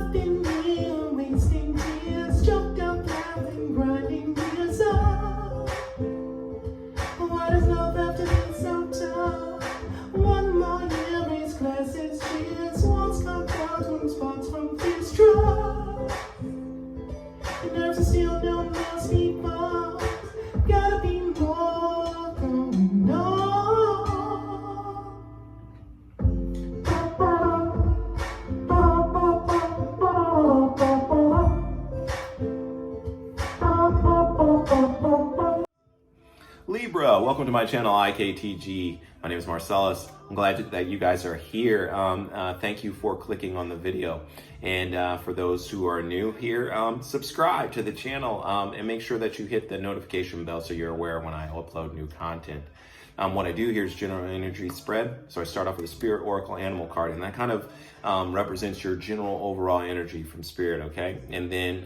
I've been here wasting tears, choked up laughing, grinding tears up. Why does love have to be so tough? One more year brings classes, cheers, walls come down, twin spots from fierce trust. The nerves are still don't last people. Gotta be more going on. Libra, welcome to my channel IKTG. My name is Marcellus. I'm glad that you guys are here. Thank you for clicking on the video. And for those who are new here, subscribe to the channel and make sure that you hit the notification bell so you're aware when I upload new content. What I do here is general energy spread. So I start off with a spirit, oracle, animal card, and that kind of represents your general overall energy from spirit, okay? And then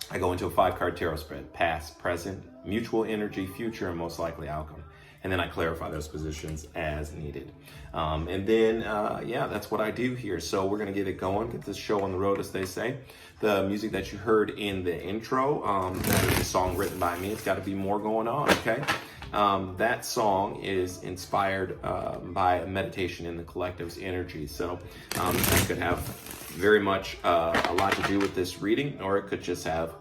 I go into a 5-card tarot spread: past, present, mutual energy, future, and most likely outcome. And then I clarify those positions as needed. And then, yeah, that's what I do here. So we're gonna get it going, get this show on the road, as they say. The music that you heard in the intro, that is a song written by me. It's gotta be more going on, okay? That song is inspired by a meditation in the collective's energy. So that could have very much a lot to do with this reading, or it could just have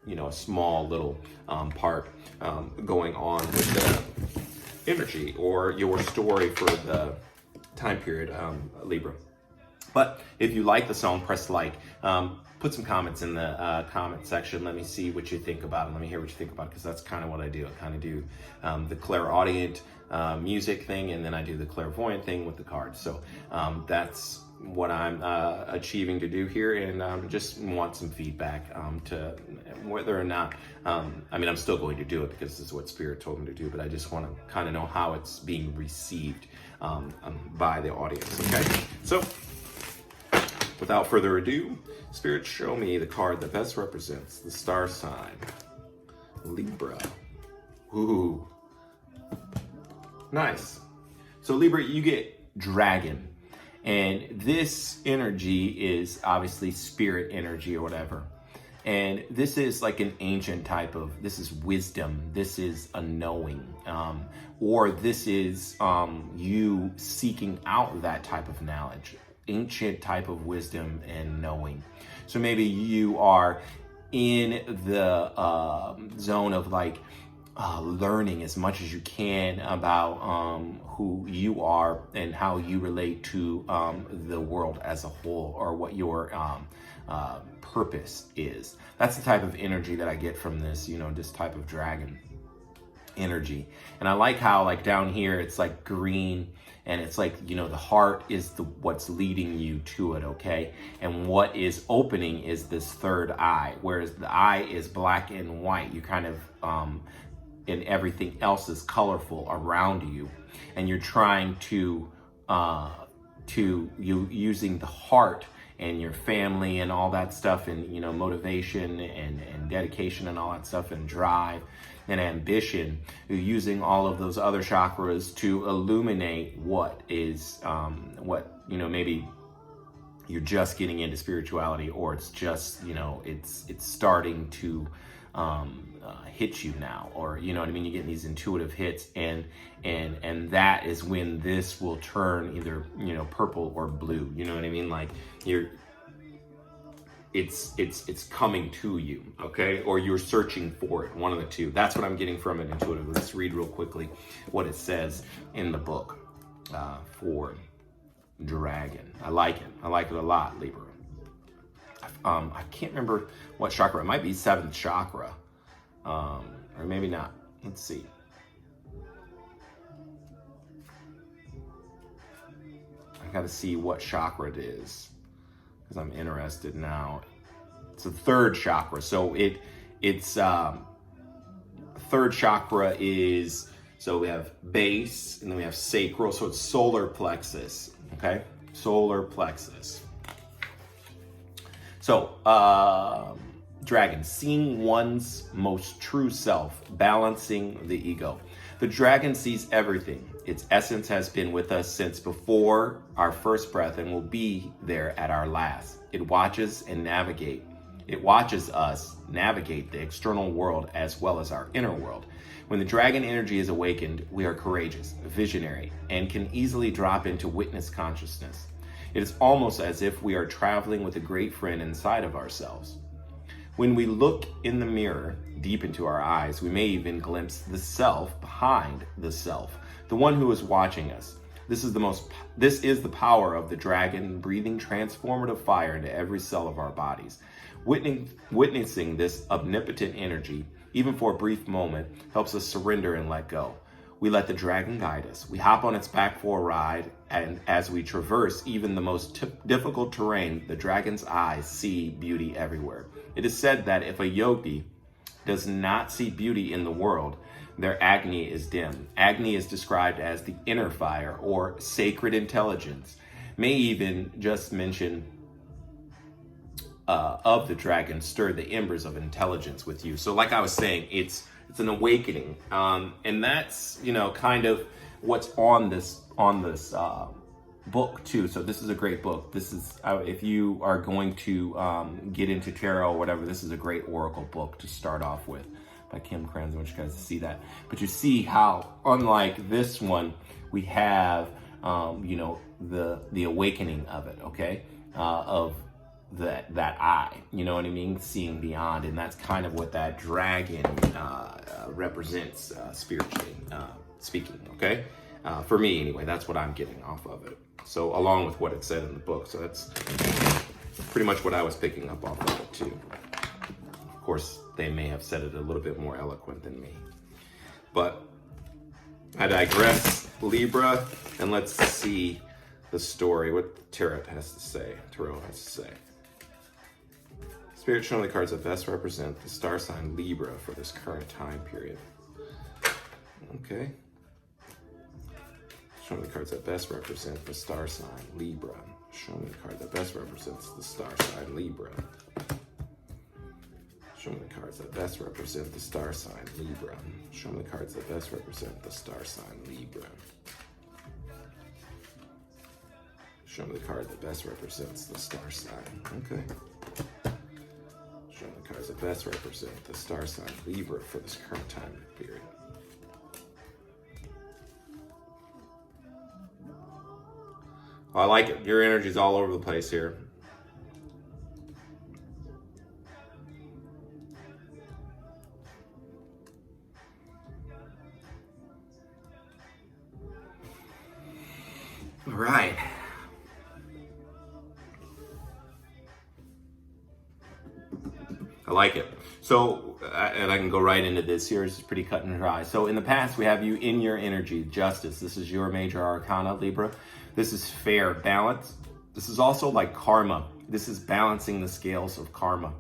you know, a small little part going on with the energy or your story for the time period, Libra. But if you like the song, press like. Put some comments in the comment section. Let me see what you think about it. Let me hear what you think about it, because that's kind of what I do. I kind of do the clairaudient music thing, and then I do the clairvoyant thing with the cards. So that's what I'm achieving to do here, and just want some feedback to whether or not, I mean, I'm still going to do it because this is what Spirit told me to do, but I just want to kind of know how it's being received by the audience, okay? So, without further ado, Spirit, show me the card that best represents the star sign, Libra. Ooh, nice. So Libra, you get dragon. And this energy is obviously spirit energy or whatever. And this is like an ancient type of, this is wisdom, this is a knowing, or this is you seeking out that type of knowledge, ancient type of wisdom and knowing. So maybe you are in the zone of like learning as much as you can about who you are and how you relate to the world as a whole, or what your purpose is. That's the type of energy that I get from this, you know, this type of dragon energy. And I like how, like, down here it's like green, and it's like, you know, the heart is what's leading you to it, okay? And what is opening is this third eye, whereas the eye is black and white. You kind of and everything else is colorful around you, and you're trying to using the heart and your family and all that stuff, and, you know, motivation and dedication and all that stuff, and drive and ambition, you're using all of those other chakras to illuminate what is what, you know, maybe you're just getting into spirituality, or it's just, you know, it's starting to hit you now, or, you know what I mean, you get these intuitive hits, and that is when this will turn either, you know, purple or blue, you know what I mean, like it's coming to you, okay, or you're searching for it, one of the two. That's what I'm getting from it intuitively. Let's read real quickly what it says in the book for dragon. I like it a lot, Libra. I can't remember what chakra. It might be 7th chakra, or maybe not. Let's see. I gotta see what chakra it is, because I'm interested now. It's the 3rd chakra. So it's 3rd chakra is, so we have base, and then we have sacral, so it's solar plexus, okay? Solar plexus. So, dragon, seeing one's most true self, balancing the ego. The dragon sees everything. Its essence has been with us since before our first breath and will be there at our last. It watches us navigate the external world as well as our inner world. When the dragon energy is awakened, we are courageous, visionary, and can easily drop into witness consciousness. It is almost as if we are traveling with a great friend inside of ourselves. When we look in the mirror, deep into our eyes, we may even glimpse the self behind the self, the one who is watching us. This is the power of the dragon breathing transformative fire into every cell of our bodies. Witnessing this omnipotent energy, even for a brief moment, helps us surrender and let go. We let the dragon guide us. We hop on its back for a ride, and as we traverse even the most difficult terrain, the dragon's eyes see beauty everywhere. It is said that if a yogi does not see beauty in the world, their Agni is dim. Agni is described as the inner fire or sacred intelligence. May even just mention of the dragon stir the embers of intelligence with you. So like I was saying, it's an awakening, and that's kind of what's on this book too. So this is a great book. This is if you are going to get into tarot or whatever, this is a great oracle book to start off with by Kim Kranz. I want you guys to see that. But you see how unlike this one, we have the awakening of it, okay, of that eye, you know what I mean, seeing beyond. And that's kind of what that dragon represents spiritually speaking, okay, for me anyway. That's what I'm getting off of it, so along with what it said in the book. So that's pretty much what I was picking up off of it too. Of course, they may have said it a little bit more eloquent than me, but I digress. Libra, and let's see the story, what Tarot has to say. Spirit, show me the cards that best represent the star sign Libra for this current time period. Okay. Show me the cards that best represent the star sign Libra. Show me the card that best represents the star sign Libra. Show me the cards that best represent the star sign Libra. Show me the cards that best represent the star sign Libra. Show me the card that best represents the star sign. Okay. Show me the cards that best represent the star sign Libra for this current time period. Oh, I like it. Your energy's all over the place here. All right. I like it. So, and I can go right into this here. It's pretty cut and dry. So in the past, we have you in your energy, justice. This is your major arcana, Libra. This is fair, balance. This is also like karma. This is balancing the scales of karma.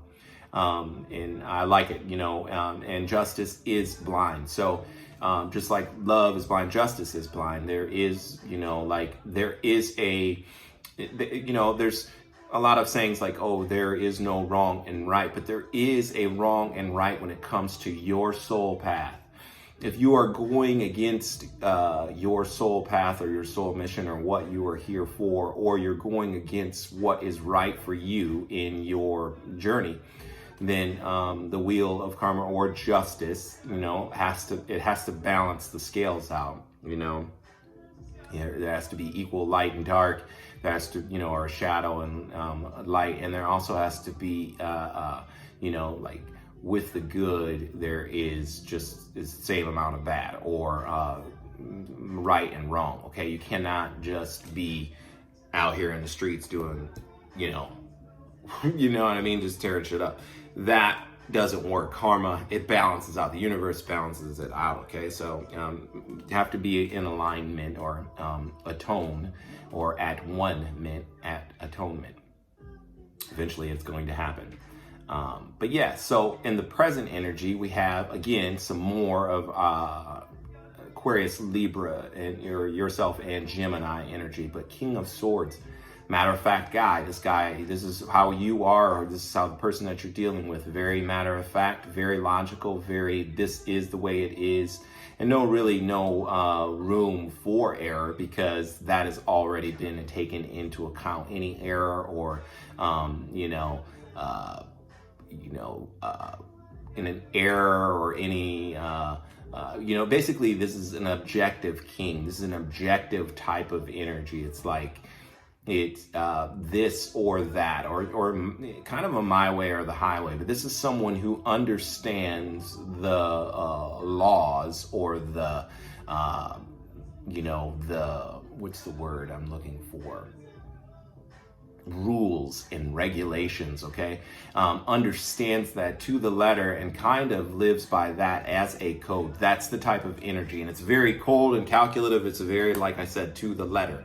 And I like it, and justice is blind. So just like love is blind, justice is blind. There is, there's a lot of sayings like, oh, there is no wrong and right, but there is a wrong and right when it comes to your soul path. If you are going against your soul path or your soul mission or what you are here for, or you're going against what is right for you in your journey, then the wheel of karma or justice, has to balance the scales out. There has to be equal light and dark. There has to, or shadow and light, and there also has to be, with the good, there is just the same amount of bad or right and wrong. Okay, you cannot just be out here in the streets doing, you know what I mean, just tearing shit up. That doesn't work. Karma, it balances out. The universe balances it out. Okay, so you have to be in alignment or atone or at one at atonement. Eventually, it's going to happen. But yeah, so in the present energy, we have again some more of Aquarius, Libra, and yourself and Gemini energy. But King of Swords, matter of fact guy. This is how you are, or this is how the person that you're dealing with. Very matter of fact, very logical, this is the way it is. and no room for error, because that has already been taken into account. Any error or in an error or any basically this is an objective king. This is an objective type of energy. It's like it's this or that, or kind of a my way or the highway. But this is someone who understands the laws, or the what's the word I'm looking for? Rules and regulations, okay? Understands that to the letter and kind of lives by that as a code. That's the type of energy, and it's very cold and calculative. It's very, like I said, to the letter.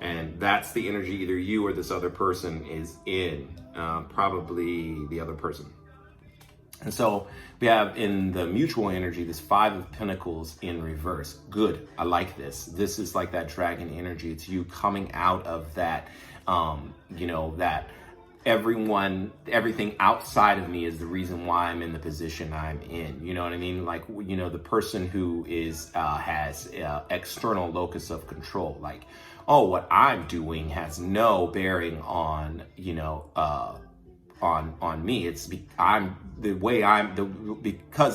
And that's the energy either you or this other person is in, probably the other person. And so we have in the mutual energy, this 5 of Pentacles in reverse. Good, I like this. This is like that dragon energy. It's you coming out of that, that everything outside of me is the reason why I'm in the position I'm in. You know what I mean? Like, the person who has external locus of control, like, oh, what I'm doing has no bearing on, on me. It's because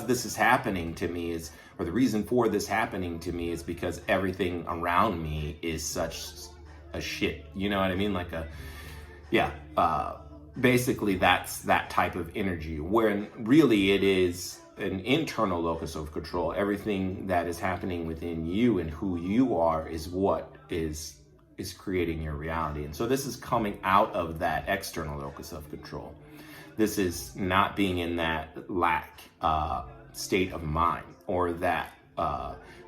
this is happening to me is, or the reason for this happening to me is because everything around me is such a shit. You know what I mean? Like basically that's that type of energy, where really it is an internal locus of control. Everything that is happening within you and who you are is what is creating your reality. And so this is coming out of that external locus of control. This is not being in that lack state of mind, or that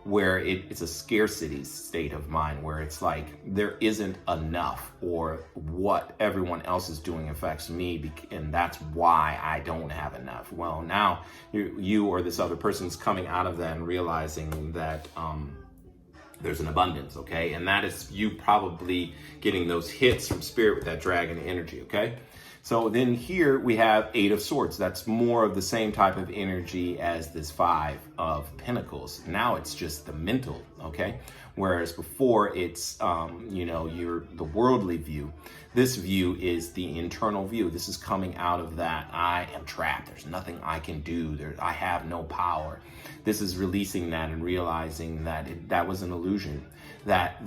where it's a scarcity state of mind, where it's like there isn't enough, or what everyone else is doing affects me, and that's why I don't have enough. Well, now you or this other person is coming out of that and realizing that there's an abundance, okay? And that is you probably getting those hits from spirit with that dragon energy, okay? So then here we have 8 of Swords. That's more of the same type of energy as this 5 of Pentacles. Now it's just the mental, okay? Whereas before it's, the worldly view. This view is the internal view. This is coming out of that I am trapped. There's nothing I can do. I have no power. This is releasing that and realizing that that was an illusion. That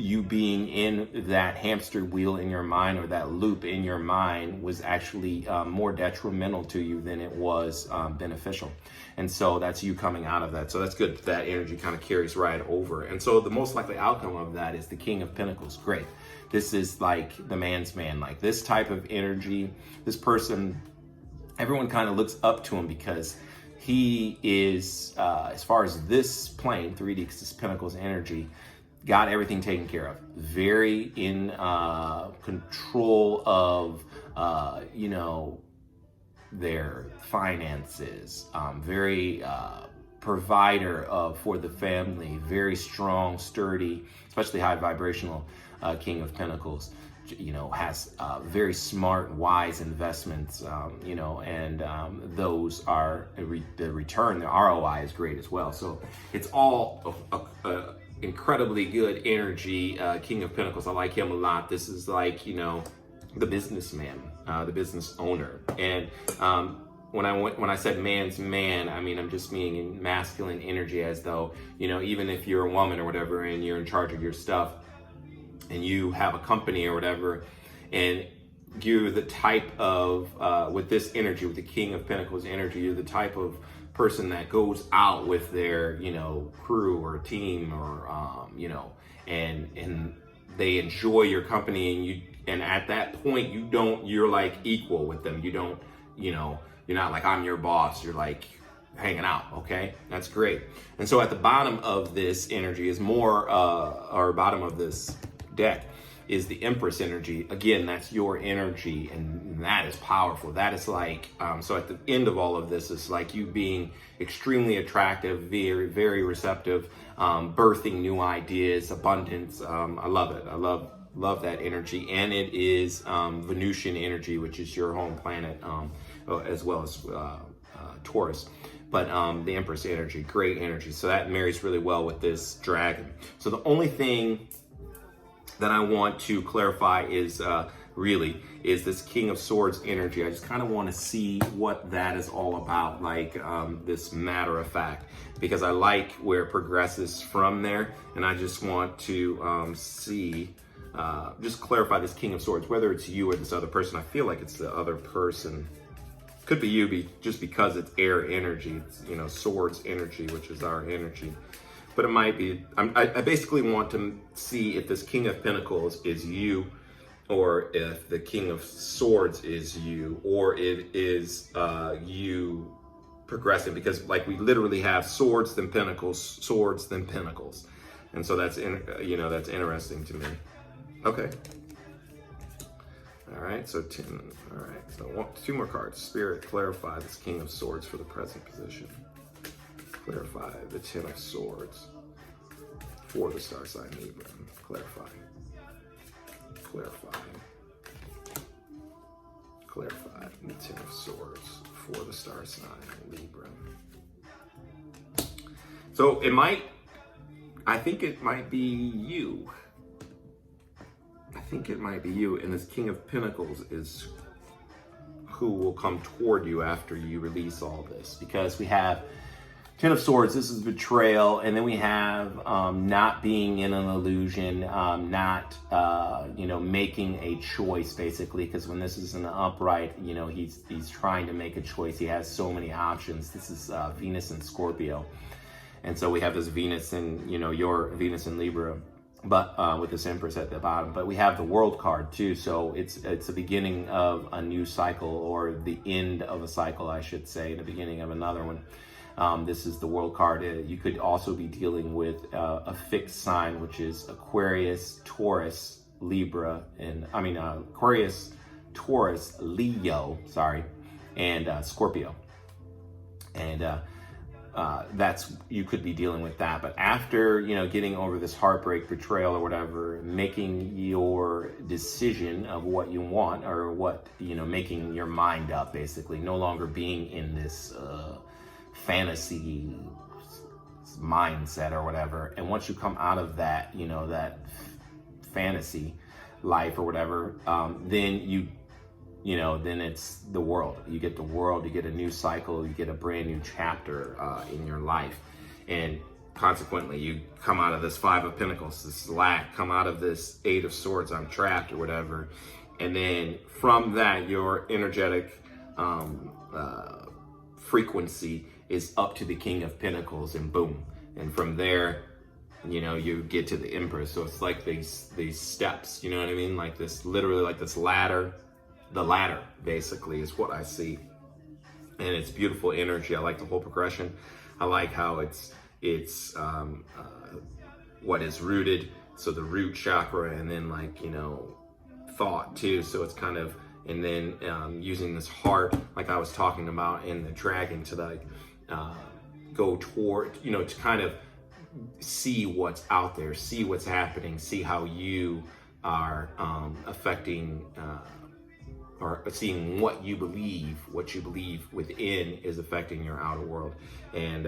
you being in that hamster wheel in your mind, or that loop in your mind, was actually more detrimental to you than it was beneficial. And so that's you coming out of that. So that's good. That energy kind of carries right over. And so the most likely outcome of that is the King of Pentacles. Great. This is like the man's man. Like this type of energy, this person, everyone kind of looks up to him because he is, as far as this plane, 3D, this Pentacles energy, got everything taken care of. Very in control of, their finances. Very provider for the family. Very strong, sturdy, especially high vibrational King of Pentacles. Has very smart, wise investments. And those are the return. The ROI is great as well. So it's all incredibly good energy. King of Pentacles, I like him a lot. This is like, the businessman, the business owner. And when I said man's man, I mean, I'm just meaning masculine energy, as though, even if you're a woman or whatever, and you're in charge of your stuff, and you have a company or whatever, and you're the type of, with this energy, with the King of Pentacles energy, you're the type of person that goes out with their, crew or team, or, and they enjoy your company, and at that point, you're like equal with them. You don't, you're not like, I'm your boss. You're like hanging out. Okay. That's great. And so at the bottom of this energy is more, or bottom of this deck is the Empress energy. Again, that's your energy, and that is powerful. That is like, so at the end of all of this, it's like you being extremely attractive, very, very receptive, birthing new ideas, abundance. I love it. I love that energy. And it is Venusian energy, which is your home planet, as well as Taurus. But the Empress energy, great energy. So that marries really well with this dragon. So the only thing that I want to clarify is is this King of Swords energy. I just kind of want to see what that is all about, like this matter of fact, because I like where it progresses from there, and I just want to just clarify this King of Swords, whether it's you or this other person. I feel like it's the other person. Could be you, just because it's air energy. It's, you know, swords energy, which is our energy. But it might be, I basically want to see if this King of Pentacles is you, or if the King of Swords is you, or it is you progressing, because like we literally have swords, then pentacles, swords, then pentacles. And so that's, that's interesting to me. Okay. All right, so 10, all right, so 2 more cards. Spirit, clarify this King of Swords for the present position. Clarify the 10 of Swords for the star sign Libra. Clarify. Clarify the 10 of Swords for the star sign Libra. So I think it might be you. And this King of Pentacles is who will come toward you after you release all this, because we have 10 of Swords, this is betrayal, and then we have not being in an illusion, not making a choice, basically, because when this is an upright, he's trying to make a choice. He has so many options. This is Venus and Scorpio, and so we have this Venus in your Venus in Libra, but with this Empress at the bottom. But we have the World card too, so it's the beginning of a new cycle, or the end of a cycle, I should say, the beginning of another one. This is the World card. You could also be dealing with a fixed sign, which is Aquarius, Taurus, Libra, and Aquarius, Taurus, Leo, and Scorpio. And you could be dealing with that. But after, getting over this heartbreak, betrayal, or whatever, making your decision of what you want, or what, making your mind up, basically, no longer being in this fantasy mindset or whatever. And once you come out of that, that fantasy life or whatever, then then it's the world. You get the world, you get a new cycle, you get a brand new chapter in your life. And consequently, you come out of this 5 of Pentacles, this lack, come out of this 8 of Swords, I'm trapped or whatever. And then from that, your energetic frequency is up to the King of Pentacles, and boom. And from there, you get to the Empress. So it's like these steps, you know what I mean? Like this, literally like this ladder. The ladder, basically, is what I see. And it's beautiful energy. I like the whole progression. I like how it's what is rooted. So the root chakra, and then thought too. So it's kind of, and then using this heart, like I was talking about in the dragon, to go toward, to kind of see what's out there, see what's happening, see how you are affecting, or seeing what you believe within is affecting your outer world, and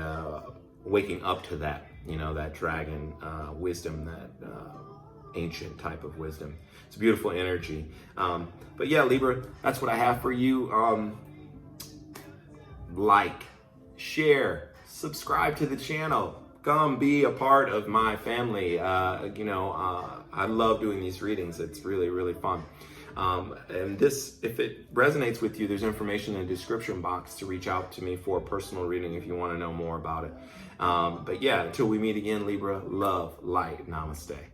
waking up to that, that dragon wisdom, that ancient type of wisdom. It's a beautiful energy. But yeah, Libra, that's what I have for you. Like, share, subscribe to the channel. Come be a part of my family. I love doing these readings. It's really, really fun. And this, if it resonates with you, there's information in the description box to reach out to me for a personal reading if you want to know more about it. But yeah, until we meet again, Libra, love, light, namaste.